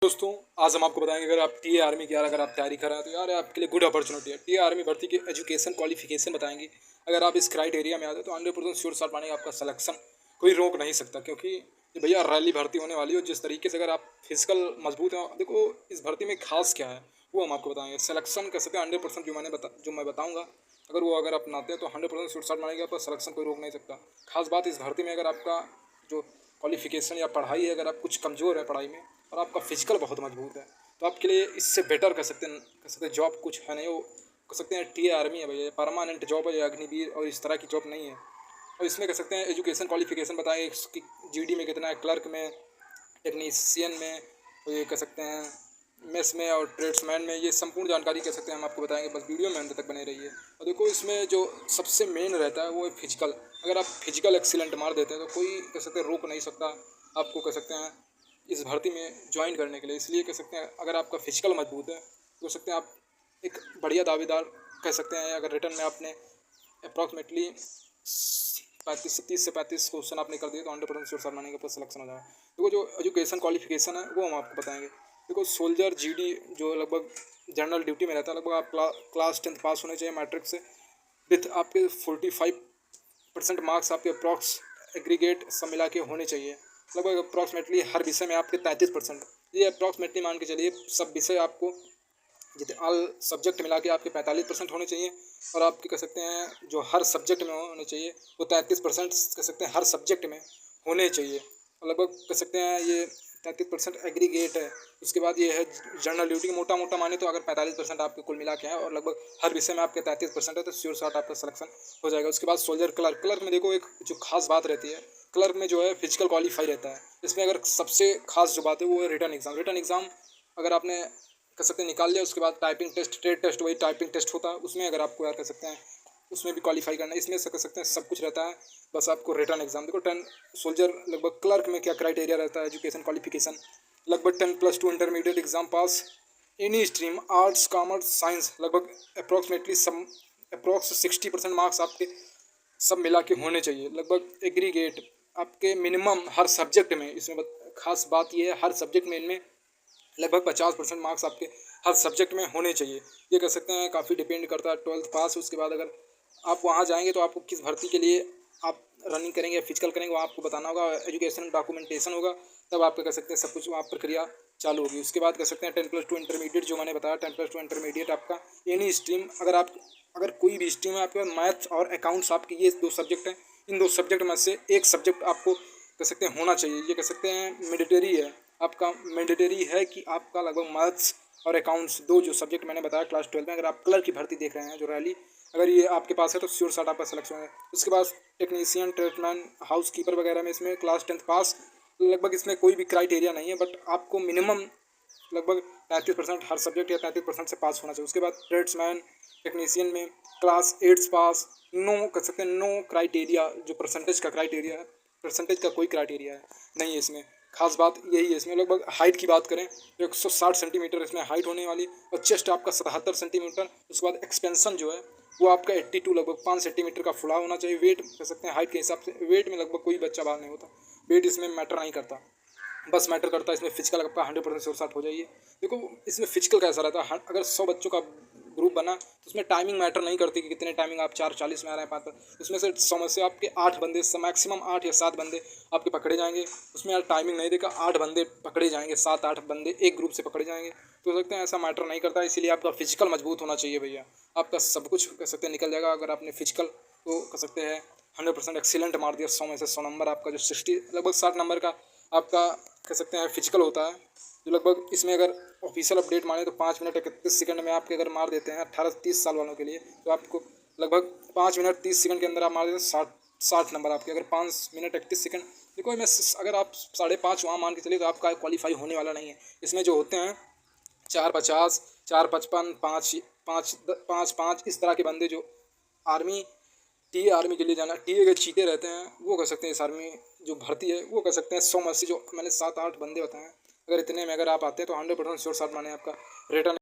दोस्तों, आज हम आपको बताएंगे अगर आप टीए आर्मी की यार अगर आप तैयारी कर रहे हैं तो यार आपके लिए गुड अपॉर्चुनिटी है। टीए आर्मी भर्ती की एजुकेशन क्वालिफिकेशन बताएंगे। अगर आप इस क्राइटेरिया में आते हो तो 100% श्योर शॉट मानेगा आपका सिलेक्शन कोई रोक नहीं सकता, क्योंकि ये भैया रैली भर्ती होने वाली है। जिस तरीके से अगर आप फिजिकल मजबूत हैं, देखो इस भर्ती में खास क्या है वो हम आपको बताएंगे। सिलेक्शन कर सकते हैं 100%, जो मैं बताऊँगा अगर वो अगर अपनाते हैं तो 100% श्योर शॉट मानेगा आपका सिलेक्शन कोई रोक नहीं सकता। खास बात इस भर्ती में अगर आपका जो क्वालिफिकेशन या पढ़ाई है, अगर आप कुछ कमज़ोर है पढ़ाई में और आपका फिजिकल बहुत मजबूत है तो आपके लिए इससे बेटर कर सकते हैं जॉब कुछ है नहीं। वो कर सकते हैं टीए आर्मी है भैया, परमानेंट जॉब है, या अग्निवीर और इस तरह की जॉब नहीं है। और इसमें कर सकते हैं एजुकेशन क्वालिफिकेशन बताएं इसकी, जीडी में कितना है, क्लर्क में, टेक्नीशियन में, और ये कह सकते हैं मेस में और ट्रेड्समैन में। ये संपूर्ण जानकारी कह सकते हैं हम आपको बताएंगे, बस वीडियो में अंत तक बने रहिए। और देखो इसमें जो सबसे मेन रहता है वो है फिजिकल। अगर आप फिजिकल एक्सीलेंट मार देते हैं तो कोई कह सकते हैं रोक नहीं सकता आपको, कह सकते हैं इस भर्ती में ज्वाइन करने के लिए। इसलिए कह सकते हैं अगर आपका फिजिकल मजबूत है तो कह सकते हैं आप एक बढ़िया दावेदार कह सकते हैं। अगर रिटर्न में आपने अप्रॉक्सीमेटली 30 से 35 क्वेश्चन आपने कर दिए तो 100% श्योर मानेंगे आपका सिलेक्शन हो जाएगा। देखो जो एजुकेशन क्वालिफिकेशन है वो हम आपको बताएंगे। देखो सोल्जर जीडी जो लगभग जनरल ड्यूटी में रहता है, लगभग आप क्लास 10 पास होने चाहिए मैट्रिक से, विथ आपके 45% मार्क्स आपके अप्रॉक्स एग्रीगेट सब मिला के होने चाहिए। लगभग अप्रॉक्सीमेटली हर विषय में आपके 33%, ये अप्रॉक्सीमेटली मान के चलिए सब विषय आपको जितने ऑल सब्जेक्ट मिला के आपके 45% होने चाहिए। और आपके कह सकते हैं जो हर सब्जेक्ट में होने चाहिए वो 33% कह सकते हैं हर सब्जेक्ट में होने चाहिए। और लगभग कह सकते हैं ये 33% एग्रीगेट है। उसके बाद ये है जनरल ड्यूटी, मोटा मोटा माने तो अगर 45% आपके कुल मिला के हैं और लगभग हर विषय में आपके 33% है तो श्योर शॉट आपका सिलेक्शन हो जाएगा। उसके बाद सोल्जर क्लर्क में देखो एक जो खास बात रहती है, क्लर्क में जो है फिजिकल क्वालिफाई रहता है। इसमें अगर सबसे खास जो बात है वो है रिटर्न एग्ज़ाम अगर आपने कर सकते हैं निकाल लिया। उसके बाद टाइपिंग टेस्ट, ट्रेड टेस्ट, वही टाइपिंग टेस्ट होता है, उसमें अगर आपको यार कर सकते हैं उसमें भी क्वालिफाई करना है। इसमें से कर सकते हैं सब कुछ रहता है, बस आपको रिटर्न एग्जाम। देखो 10 सोल्जर लगभग क्लर्क में क्या क्राइटेरिया रहता है एजुकेशन क्वालिफिकेशन, लगभग 10+2 इंटरमीडिएट एग्जाम पास, any stream arts commerce science, लगभग अप्रॉक्सीमेटली सब अप्रॉक्स 60% मार्क्स आपके सब मिला के होने चाहिए। लगभग एग्रीगेट आपके मिनिमम हर सब्जेक्ट में, इसमें खास बात ये है हर सब्जेक्ट में इनमें लगभग 50% मार्क्स आपके हर सब्जेक्ट में होने चाहिए। ये कह सकते हैं काफ़ी डिपेंड करता है 12th पास। उसके बाद अगर आप वहाँ जाएंगे तो आपको किस भर्ती के लिए आप रनिंग करेंगे या फिजिकल करेंगे वहाँ आपको बताना होगा, एजुकेशन डॉक्यूमेंटेशन होगा, तब आप कह सकते हैं सब कुछ वहाँ प्रक्रिया चालू होगी। उसके बाद कह सकते हैं 10+2 इंटरमीडिएट, जो मैंने बताया 10+2 इंटरमीडिएट आपका एनी स्ट्रीम, अगर कोई भी स्ट्रीम है आपके पास, मैथ्स और अकाउंट्स आपके ये 2 सब्जेक्ट हैं, इन 2 सब्जेक्ट में से एक सब्जेक्ट आपको कह सकते हैं होना चाहिए। ये कह सकते हैं मैंडेटरी है, आपका मैंडेटरी है कि आपका लगभग मैथ्स और अकाउंट्स 2 जो सब्जेक्ट मैंने बताया क्लास 12 में, अगर आप क्लर्क की भर्ती देख रहे हैं जो रैली, अगर ये आपके पास है तो श्योर शॉट आपका सिलेक्शन है। उसके बाद टेक्नीशियन, ट्रेडमैन, हाउस कीपर वगैरह में इसमें क्लास 10 पास, लगभग इसमें कोई भी क्राइटेरिया नहीं है, बट आपको मिनिमम लगभग 35% हर सब्जेक्ट या 33% से पास होना चाहिए। उसके बाद ट्रेड्समैन, टेक्नीशियन में क्लास 8 पास, नो कर सकते हैं, नो क्राइटेरिया, जो परसेंटेज का क्राइटेरिया है, परसेंटेज का कोई क्राइटेरिया है नहीं है इसमें। खास बात यही है इसमें। लगभग हाइट की बात करें तो 160 सेंटीमीटर इसमें हाइट होने वाली, और चेस्ट आपका 77 सेंटीमीटर। उसके बाद एक्सपेंशन जो है वो आपका 82, लगभग 5 सेंटीमीटर का फुला होना चाहिए। वेट कह सकते हैं हाइट के हिसाब से, वेट में लगभग कोई बच्चा बाहर नहीं होता, वेट इसमें मैटर नहीं करता, बस मैटर करता है इसमें फिजिकल आपका 100% श्योर शॉट हो जाइए। देखो इसमें फिजिकल कैसा रहता है, अगर 100 बच्चों का ग्रुप बना तो उसमें टाइमिंग मैटर नहीं करती कि कितने टाइमिंग आप 4:40 में आ रहे हैं 5 उसमें से 100 से आपके 8 बंदे, मैक्सिमम 8 या 7 बंदे आपके पकड़े जाएंगे। उसमें यार टाइमिंग नहीं देखा, 8 बंदे पकड़े जाएंगे, 7-8 बंदे एक ग्रुप से पकड़े जाएंगे, तो हो सकते हैं ऐसा मैटर नहीं करता है। इसीलिए आपका फिजिकल मजबूत होना चाहिए भैया, आपका सब कुछ कह सकते हैं निकल जाएगा अगर आपने फिजिकल को कह सकते हैं 100% एक्सीलेंट मार दिया। 100 में से 100 नंबर आपका जो 60 लगभग 60 नंबर का आपका कह सकते हैं फिजिकल होता है, जो लगभग इसमें अगर ऑफिशियल अपडेट माने तो 5 मिनट 31 सेकंड में आपके अगर मार देते हैं 18 से 30 साल वालों के लिए, तो आपको लगभग 5 मिनट 30 सेकंड के अंदर आप मार देते हैं 60 नंबर आपके। अगर 5 मिनट 31 सेकंड, देखो मैं अगर आप 5.5 वहाँ मान के चलिए तो आपका क्वालिफाई होने वाला नहीं है। इसमें जो होते हैं 4:50, 4:55, 5:5 इस तरह के बंदे जो आर्मी टीए आर्मी के लिए जाना, टीए के चीते रहते हैं, वो कह सकते हैं इस आर्मी जो भर्ती है वो कह सकते हैं 100 में से जो मैंने 7-8 बंदे बताए हैं, अगर इतने में अगर आप आते हैं तो 100% श्योर शॉट माने आपका रिटर्न